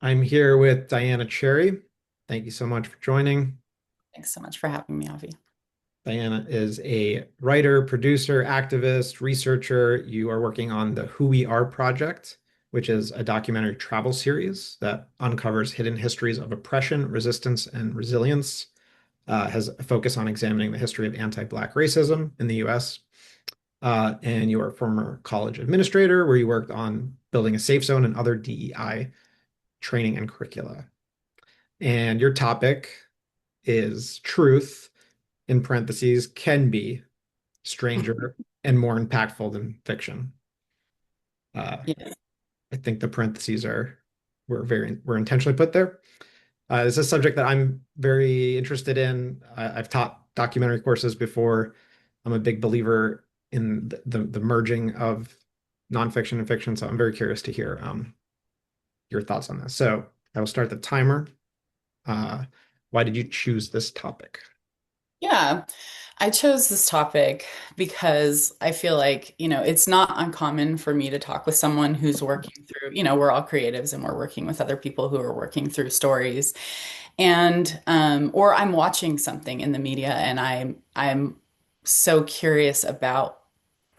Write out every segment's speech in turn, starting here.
I'm here with Diana Cherry. Thank you so much for joining. Thanks so much for having me, Avi. Diana is a writer, producer, activist, researcher. You are working on the Who We Are project, which is a documentary travel series that uncovers hidden histories of oppression, resistance, and resilience. Has a focus on examining the history of anti-Black racism in the US. And you are a former college administrator where you worked on building a safe zone and other DEI training and curricula. And your topic is truth, in parentheses, can be stranger and more impactful than fiction. Uh, Yes. I think the parentheses were intentionally put there. It's a subject that I'm very interested in. I've taught documentary courses before. I'm a big believer in the merging of nonfiction and fiction, so I'm very curious to hear your thoughts on this. So I will start the timer. Uh, why did you choose this topic? Yeah, I chose this topic because I feel like, it's not uncommon for me to talk with someone who's working through, we're all creatives and we're working with other people who are working through stories. And or I'm watching something in the media and I'm so curious about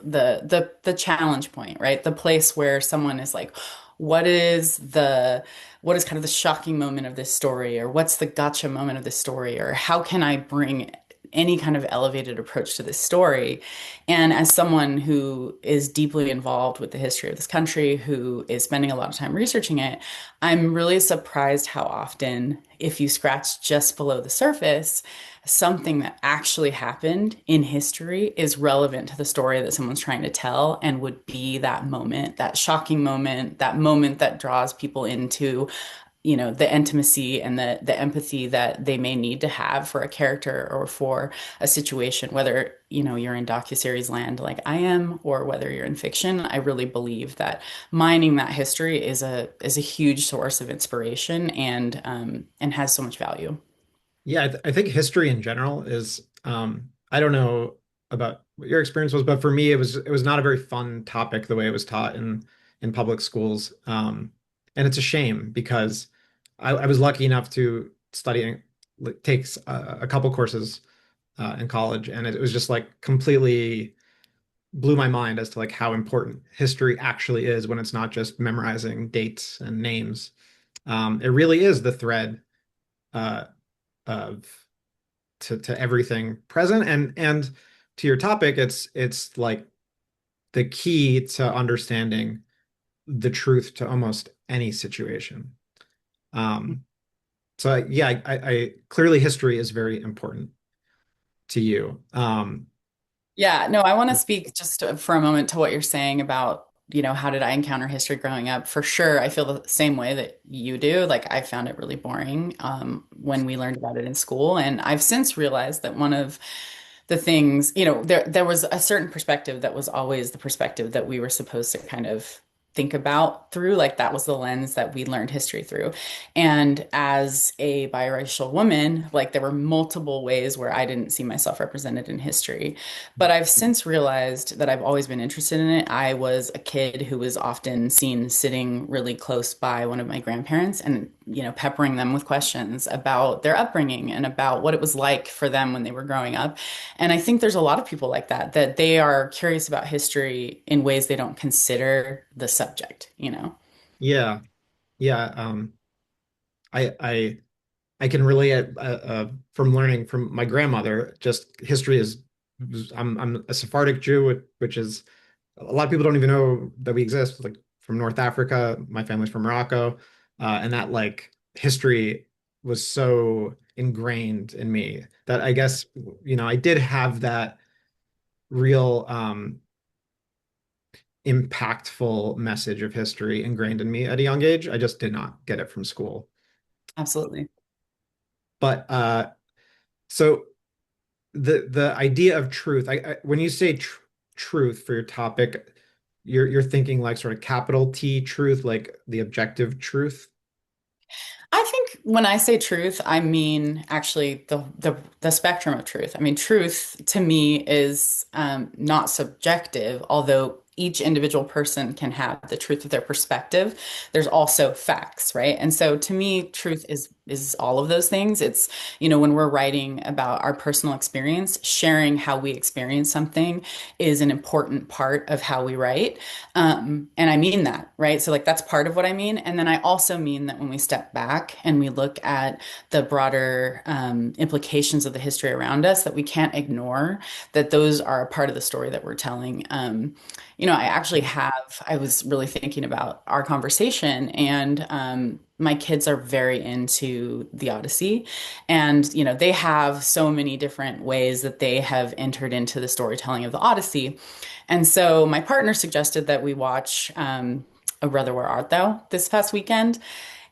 the challenge point, right? The place where someone is like, what is the what is kind of the shocking moment of this story, or what's the gotcha moment of this story, or how can I bring any kind of elevated approach to this story? And as someone who is deeply involved with the history of this country, who is spending a lot of time researching it, I'm really surprised how often, if you scratch just below the surface, something that actually happened in history is relevant to the story that someone's trying to tell and would be that moment, that shocking moment, that moment that draws people into, the intimacy and the empathy that they may need to have for a character or for a situation, whether, you're in docuseries land like I am, or whether you're in fiction. I really believe that mining that history is a huge source of inspiration and has so much value. Yeah, I think history in general is I don't know about what your experience was, but for me it was not a very fun topic the way it was taught in public schools. And it's a shame because I was lucky enough to study takes a couple courses in college, and it was just like completely blew my mind as to like how important history actually is when it's not just memorizing dates and names. It really is the thread uh, of to everything present, and to your topic, it's like the key to understanding the truth to almost any situation. um so yeah, I clearly history is very important to you. Yeah, no, I want to speak just for a moment to what you're saying about, how did I encounter history growing up? For sure, I feel the same way that you do. Like, I found it really boring when we learned about it in school. And I've since realized that one of the things, there was a certain perspective that was always the perspective that we were supposed to kind of think about through, like that was the lens that we learned history through. And as a biracial woman, like there were multiple ways where I didn't see myself represented in history. But I've since realized that I've always been interested in it. I was a kid who was often seen sitting really close by one of my grandparents and, peppering them with questions about their upbringing and about what it was like for them when they were growing up. And I think there's a lot of people like that, that they are curious about history in ways they don't consider the subject. yeah, yeah. I can relate from learning from my grandmother. Just history is I'm a Sephardic Jew, which is a lot of people don't even know that we exist. Like from North Africa, my family's from Morocco, and that like history was so ingrained in me that I guess I did have that real impactful message of history ingrained in me at a young age. I just did not get it from school. Absolutely. But so the idea of truth, when you say truth for your topic, you're thinking like sort of capital T truth, like the objective truth. I think when I say truth, I mean actually the spectrum of truth. I mean, truth to me is not subjective, although each individual person can have the truth of their perspective, there's also facts, right? And so to me, truth is all of those things. It's, when we're writing about our personal experience, sharing how we experience something is an important part of how we write. And I mean that, right? So like that's part of what I mean. And then I also mean that when we step back and we look at the broader implications of the history around us, that we can't ignore that those are a part of the story that we're telling. I was really thinking about our conversation, and my kids are very into the Odyssey. And, they have so many different ways that they have entered into the storytelling of the Odyssey. And so my partner suggested that we watch Oh Brother, Where Art Thou this past weekend.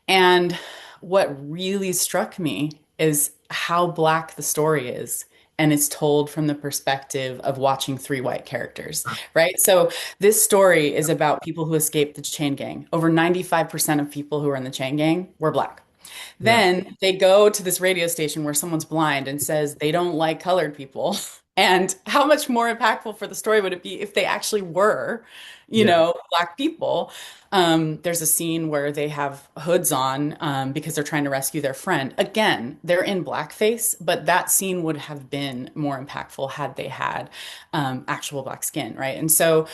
And what really struck me is how black the story is. And it's told from the perspective of watching three white characters, right? So this story is about people who escaped the chain gang. Over 95% of people who are in the chain gang were black. Yeah. Then they go to this radio station where someone's blind and says they don't like colored people. And how much more impactful for the story would it be if they actually were, Yeah. black people? There's a scene where they have hoods on because they're trying to rescue their friend. Again, they're in blackface, but that scene would have been more impactful had they had actual black skin, right? And so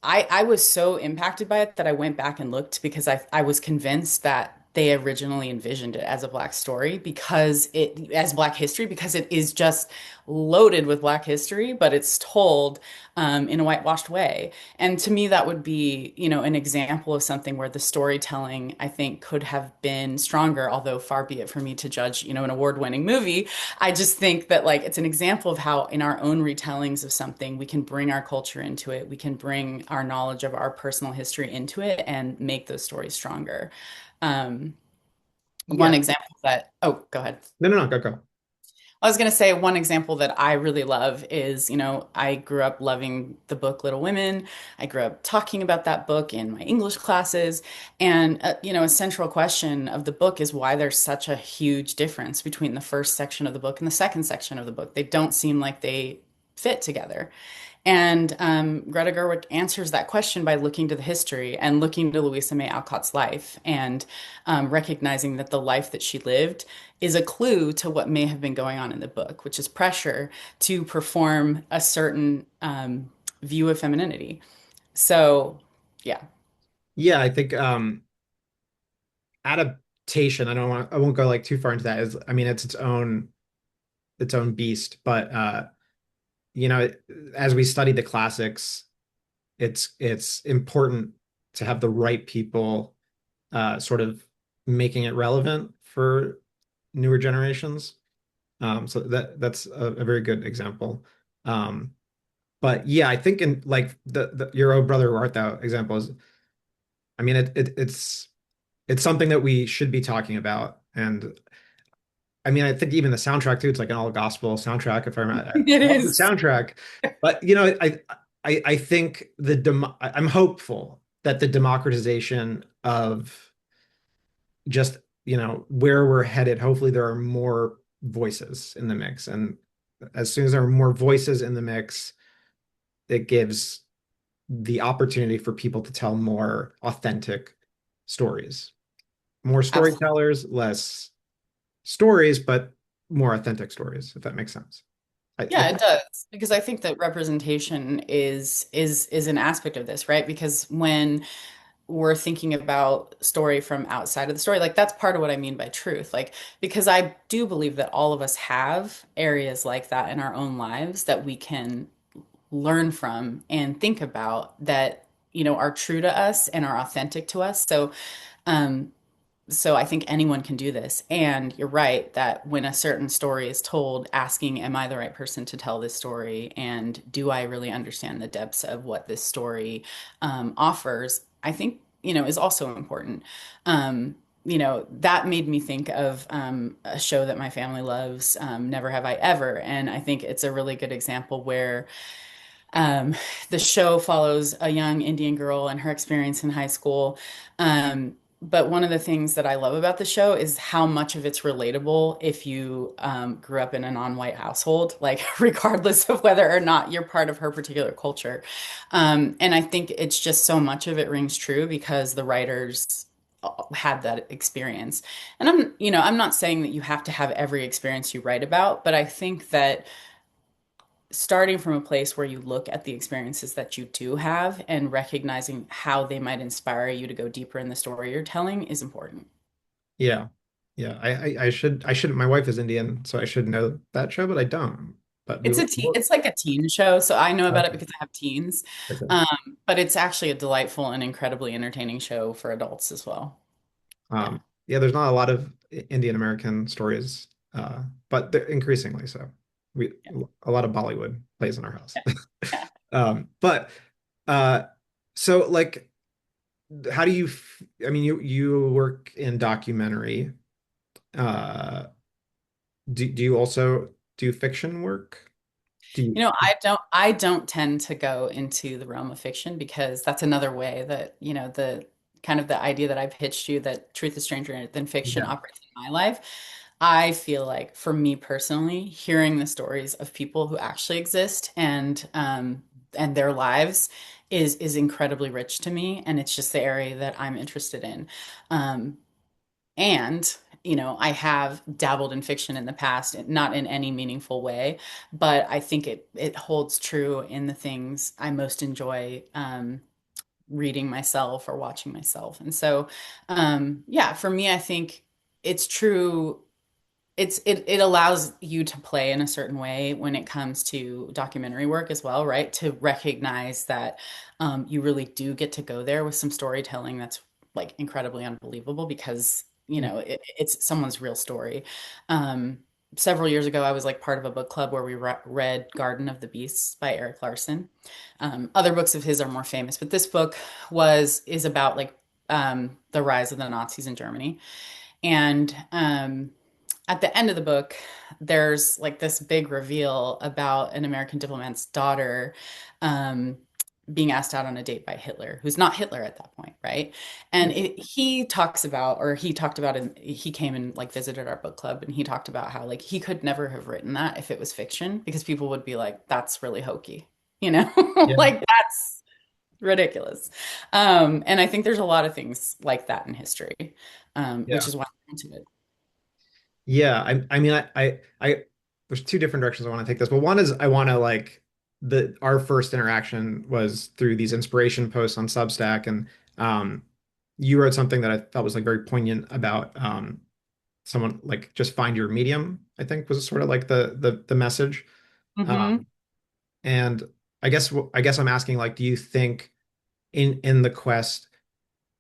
I was so impacted by it that I went back and looked because I was convinced that they originally envisioned it as a black story because it as black history because it is just loaded with black history, but it's told in a whitewashed way. And to me, that would be, an example of something where the storytelling, I think, could have been stronger, although far be it for me to judge, an award-winning movie. I just think that like it's an example of how in our own retellings of something, we can bring our culture into it. We can bring our knowledge of our personal history into it and make those stories stronger. Um, One Yeah. example that, oh, go ahead. No, no, no, go, go. I was going to say one example that I really love is, I grew up loving the book Little Women. I grew up talking about that book in my English classes. And, a central question of the book is why there's such a huge difference between the first section of the book and the second section of the book. They don't seem like they fit together. And Greta Gerwig answers that question by looking to the history and looking to Louisa May Alcott's life and recognizing that the life that she lived is a clue to what may have been going on in the book, which is pressure to perform a certain view of femininity. So, yeah. Yeah, I think adaptation, I won't go like too far into that. Is I mean it's its own beast, but you know, as we study the classics, it's important to have the right people sort of making it relevant for newer generations. So that's a very good example. Um, but yeah, I think in like the your own brother Art Thou example is, I mean, it's something that we should be talking about. And I mean, I think even the soundtrack too, it's like an all gospel soundtrack. If I remember, It I love the is. soundtrack, but I think I'm hopeful that the democratization of just, where we're headed, hopefully there are more voices in the mix. And as soon as there are more voices in the mix, it gives the opportunity for people to tell more authentic stories. More Absolutely. storytellers, less stories, but more authentic stories, if that makes sense. I Yeah, it does. Because I think that representation is an aspect of this, right? Because when we're thinking about story from outside of the story, like that's part of what I mean by truth. Like, because I do believe that all of us have areas like that in our own lives that we can learn from and think about that, are true to us and are authentic to us. Um, so I think anyone can do this. And you're right that when a certain story is told, asking, am I the right person to tell this story? And do I really understand the depths of what this story offers? I think, is also important. That made me think of a show that my family loves, Never Have I Ever. And I think it's a really good example where um, the show follows a young Indian girl and her experience in high school. but one of the things that I love about the show is how much of it's relatable if you grew up in a non-white household, like regardless of whether or not you're part of her particular culture. And I think it's just so much of it rings true because the writers had that experience. And I'm not saying that you have to have every experience you write about, but I think that starting from a place where you look at the experiences that you do have and recognizing how they might inspire you to go deeper in the story you're telling is important. Yeah. Yeah. I should my wife is Indian, so I should know that show, but I don't. But we It's like a teen show, so I know about it okay. because I have teens. Okay. Um, but it's actually a delightful and incredibly entertaining show for adults as well. Yeah. Yeah, there's not a lot of Indian American stories, but they're increasingly so. We Yeah. a lot of Bollywood plays in our house. Yeah. But uh, so like, how do you? I mean, you work in documentary. Uh, do you also do fiction work? Do you? I don't tend to go into the realm of fiction because that's another way that, the kind of the idea that I pitched you that truth is stranger than fiction Yeah. operates in my life. I feel like for me personally, hearing the stories of people who actually exist and their lives is incredibly rich to me, and it's just the area that I'm interested in. Um, and, I have dabbled in fiction in the past, not in any meaningful way, but I think it holds true in the things I most enjoy reading myself or watching myself. And so, yeah, for me, I think it's true it allows you to play in a certain way when it comes to documentary work as well, right? To recognize that you really do get to go there with some storytelling that's like incredibly unbelievable because it's someone's real story. Um, Several years ago, I was like part of a book club where we read Garden of the Beasts by Eric Larson. Other books of his are more famous, but this book is about like the rise of the Nazis in Germany. And at the end of the book, there's like this big reveal about an American diplomat's daughter um, being asked out on a date by Hitler, who's not Hitler at that point, right? And he talks about, or he talked about, and he came and like visited our book club, and he talked about how like he could never have written that if it was fiction because people would be like, "That's really hokey," you know, Yeah. like that's ridiculous. And I think there's a lot of things like that in history, which Yeah. is why I'm into it. Yeah, I mean, there's two different directions I want to take this, but one is I want to like our first interaction was through these inspiration posts on Substack, and um, you wrote something that I thought was like very poignant about someone like just find your medium, I think was sort of like the message. Hmm. Um, and I guess I'm asking like, do you think in the quest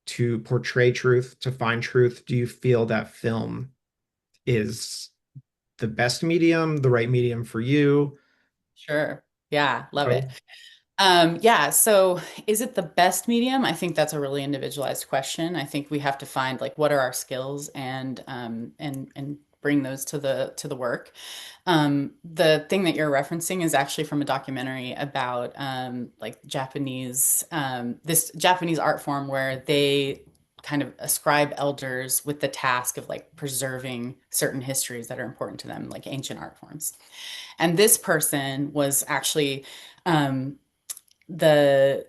to portray truth, to find truth, do you feel that film is the best medium, the right medium for you? Sure. Yeah, love it. Oh, Yeah, so is it the best medium? I think that's a really individualized question. I think we have to find like what are our skills and bring those to the work. The thing that you're referencing is actually from a documentary about like this Japanese art form where they kind of ascribe elders with the task of like preserving certain histories that are important to them, like ancient art forms. And this person was actually um, the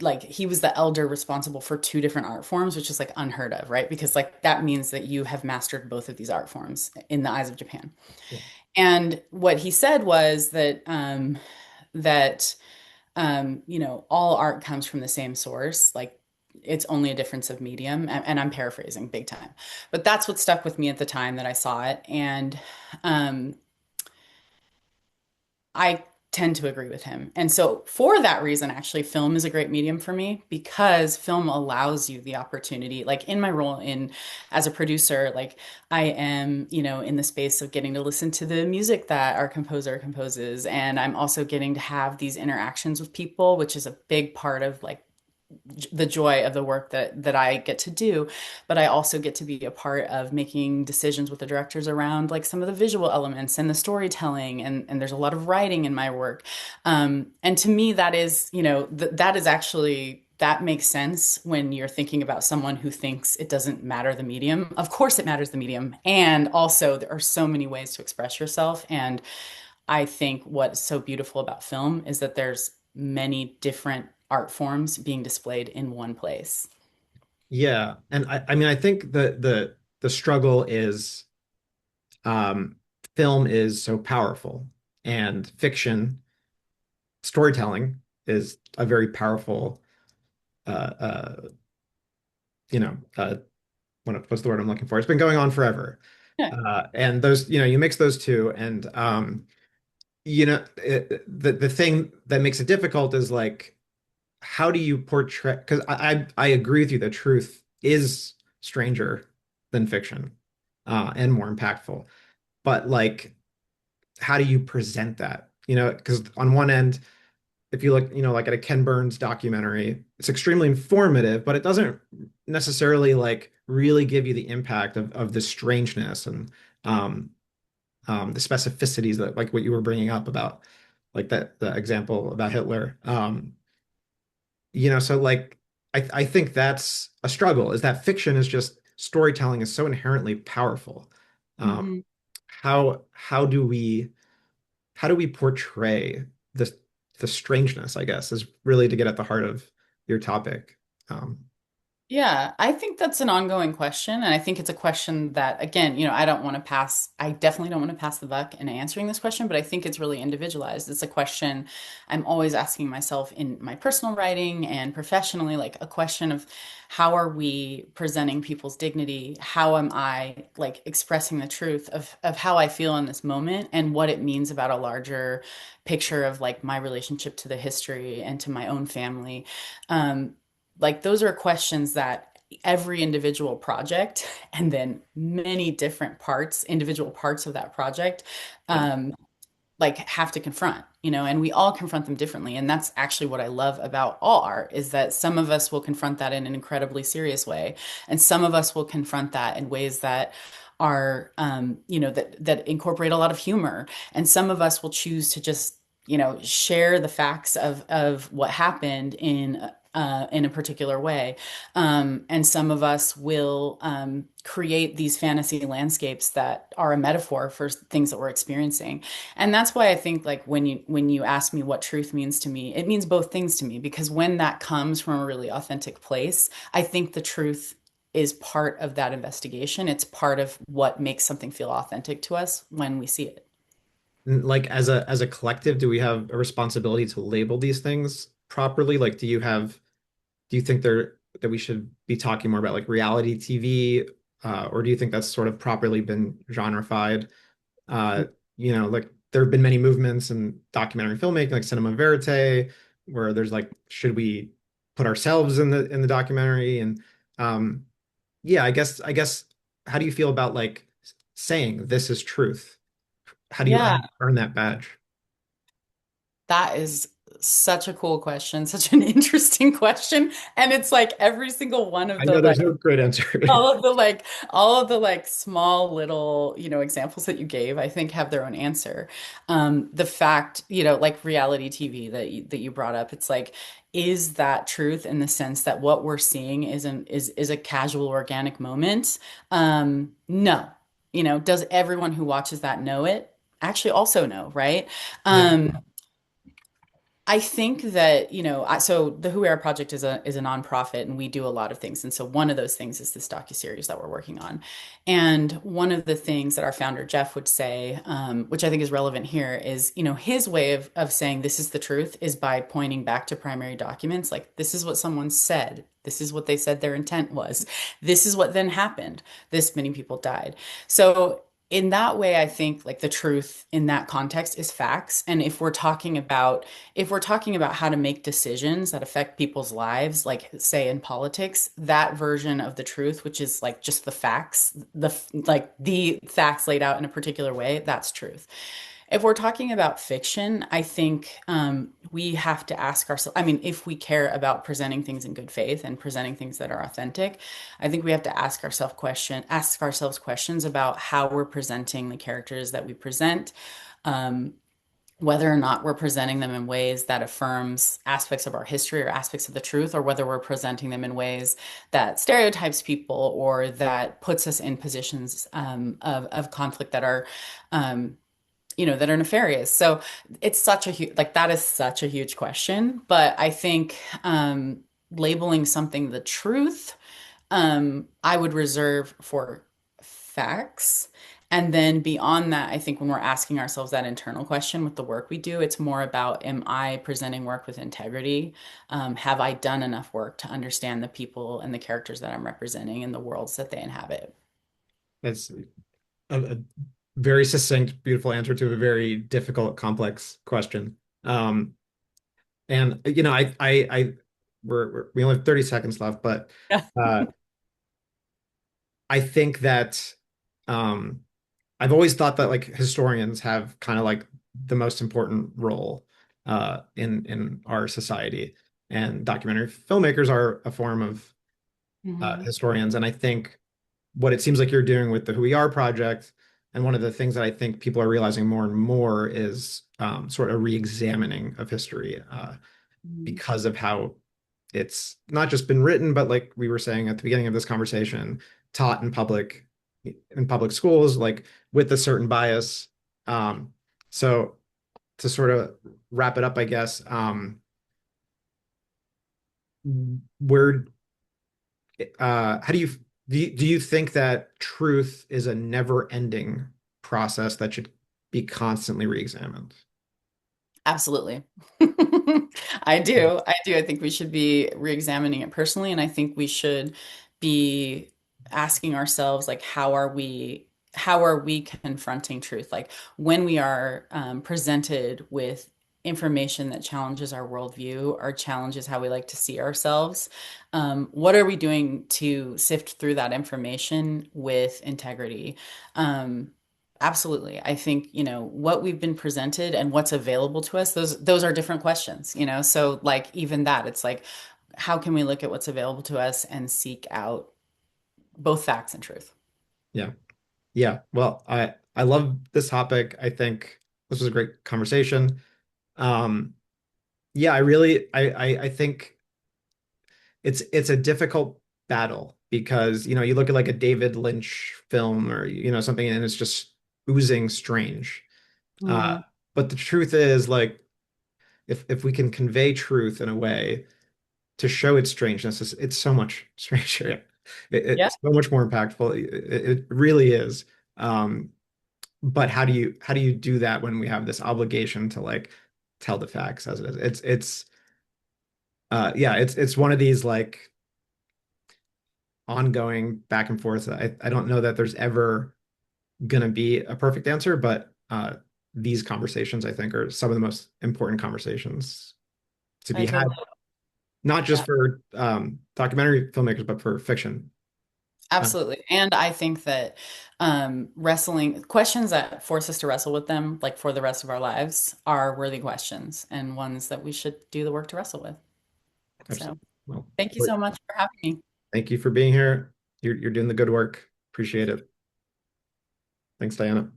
like he was the elder responsible for two different art forms, which is like unheard of, right? Because like that means that you have mastered both of these art forms in the eyes of Japan. yeah, And what he said was that all art comes from the same source, like it's only a difference of medium, and I'm paraphrasing big time, but that's what stuck with me at the time that I saw it. And um, I tend to agree with him. And so, for that reason, actually, film is a great medium for me because film allows you the opportunity. Like in my role in as a producer, like I am, in the space of getting to listen to the music that our composer composes, and I'm also getting to have these interactions with people, which is a big part of like the joy of the work that I get to do, but I also get to be a part of making decisions with the directors around like some of the visual elements and the storytelling, and there's a lot of writing in my work. And to me, that is, that is actually that makes sense when you're thinking about someone who thinks it doesn't matter the medium. Of course, it matters the medium. And also, there are so many ways to express yourself. And I think what's so beautiful about film is that there's many different art forms being displayed in one place. Yeah, and I mean I think the struggle is um, film is so powerful, and fiction storytelling is a very powerful uh, you know what's the word I'm looking for? It's been going on forever, Yeah. and those you mix those two, and the thing that makes it difficult is like how do you portray? Because I agree with you that truth is stranger than fiction, and more impactful. But like, how do you present that? Because on one end, if you look, like at a Ken Burns documentary, it's extremely informative, but it doesn't necessarily like really give you the impact of the strangeness and um, the specificities that like what you were bringing up about like that the example about Hitler. So like I think that's a struggle is that fiction is just storytelling is so inherently powerful. Um, Hmm. how do we portray the strangeness, I guess, is really to get at the heart of your topic. Um, Yeah, I think that's an ongoing question. And I think it's a question that, again, I definitely don't want to pass the buck in answering this question, but I think it's really individualized. It's a question I'm always asking myself in my personal writing and professionally, like a question of how are we presenting people's dignity? How am I like expressing the truth of how I feel in this moment and what it means about a larger picture of like my relationship to the history and to my own family? Um, like those are questions that every individual project and then many different parts, individual parts of that project, yeah. um, like have to confront, and we all confront them differently. And that's actually what I love about all art is that some of us will confront that in an incredibly serious way, and some of us will confront that in ways that are, that incorporate a lot of humor, and some of us will choose to just, share the facts of what happened in a particular way. And some of us will create these fantasy landscapes that are a metaphor for things that we're experiencing. And that's why I think like when you ask me what truth means to me, it means both things to me because when that comes from a really authentic place, I think the truth is part of that investigation. It's part of what makes something feel authentic to us when we see it. Like as a collective, do we have a responsibility to label these things properly? Like, do you think that we should be talking more about like reality TV, or do you think that's sort of properly been genrefied? Uh, like there have been many movements in documentary filmmaking, like cinema verite, where there's like, should we put ourselves in the documentary? And um, yeah, I guess, how do you feel about like saying this is truth? How do you Yeah, earn that badge? that is such a cool question, such an interesting question. And it's like every single one of I the know there's like no great answer. all of the like small little, examples that you gave, I think have their own answer. The fact, like reality TV that you brought up, it's like, is that truth in the sense that what we're seeing is a casual, organic moment? No. Does everyone who watches that know it? Actually also know, right? Yeah. I think that, so the Who We Are Project is a nonprofit and we do a lot of things. And so one of those things is this docuseries that we're working on. And one of the things that our founder Jeff would say, which I think is relevant here, is, his way of saying this is the truth is by pointing back to primary documents. Like this is what someone said. This is what they said their intent was. This is what then happened. This many people died. So in that way, I think like the truth in that context is facts. And if we're talking about how to make decisions that affect people's lives, like say in politics, that version of the truth, which is like just the facts, the facts laid out in a particular way, that's truth. If we're talking about fiction, I think we have to ask ourselves. I mean, if we care about presenting things in good faith and presenting things that are authentic, I think we have to ask ourselves questions about how we're presenting the characters that we present, whether or not we're presenting them in ways that affirms aspects of our history or aspects of the truth, or whether we're presenting them in ways that stereotypes people or that puts us in positions of conflict that are that are nefarious. So it's such a huge, like that is such a huge question. But I think labeling something the truth, I would reserve for facts. And then beyond that, I think when we're asking ourselves that internal question with the work we do, it's more about, am I presenting work with integrity? Have I done enough work to understand the people and the characters that I'm representing and the worlds that they inhabit? It's a very succinct, beautiful answer to a very difficult, complex question. And we only have 30 seconds left, but uh, I think that um, I've always thought that like historians have kind of like the most important role in our society, and documentary filmmakers are a form of Mhm. historians. And I think what it seems like you're doing with the Who We Are project, and one of the things that I think people are realizing more and more is sort of re-examining of history Mhm. because of how it's not just been written, but like we were saying at the beginning of this conversation, taught in public schools, like with a certain bias. So to sort of wrap it up, I guess, where how do you think that truth is a never-ending process that should be constantly re-examined? Absolutely. I do. I do. I think we should be re-examining it personally, and I think we should be asking ourselves, like, how are we confronting truth? Like when we are presented with information that challenges our worldview or challenges how we like to see ourselves, what are we doing to sift through that information with integrity? Um, Absolutely. I think, what we've been presented and what's available to us, those are different questions. So like even that, it's like, how can we look at what's available to us and seek out both facts and truth? Yeah. Yeah. Well, I love this topic. I think this was a great conversation. Um, yeah, I think it's a difficult battle because you look at like a David Lynch film or something, and it's just oozing strange. Uh, Mm, but the truth is, like, if we can convey truth in a way to show its strangeness, it's so much stranger. yeah, It's so much more impactful. It really is. Um, but how do you do that when we have this obligation to like tell the facts as it is? Yeah, it's one of these like ongoing back and forth. I don't know that there's ever gonna be a perfect answer, but these conversations I think are some of the most important conversations to I be had, totally, not yeah, just for documentary filmmakers, but for fiction. Uh, absolutely. And I think that wrestling questions that force us to wrestle with them, like for the rest of our lives, are worthy questions and ones that we should do the work to wrestle with. So Absolutely. Well, thank you so much for having me. thank you for being here. You're doing the good work. Appreciate it. Thanks, Diana.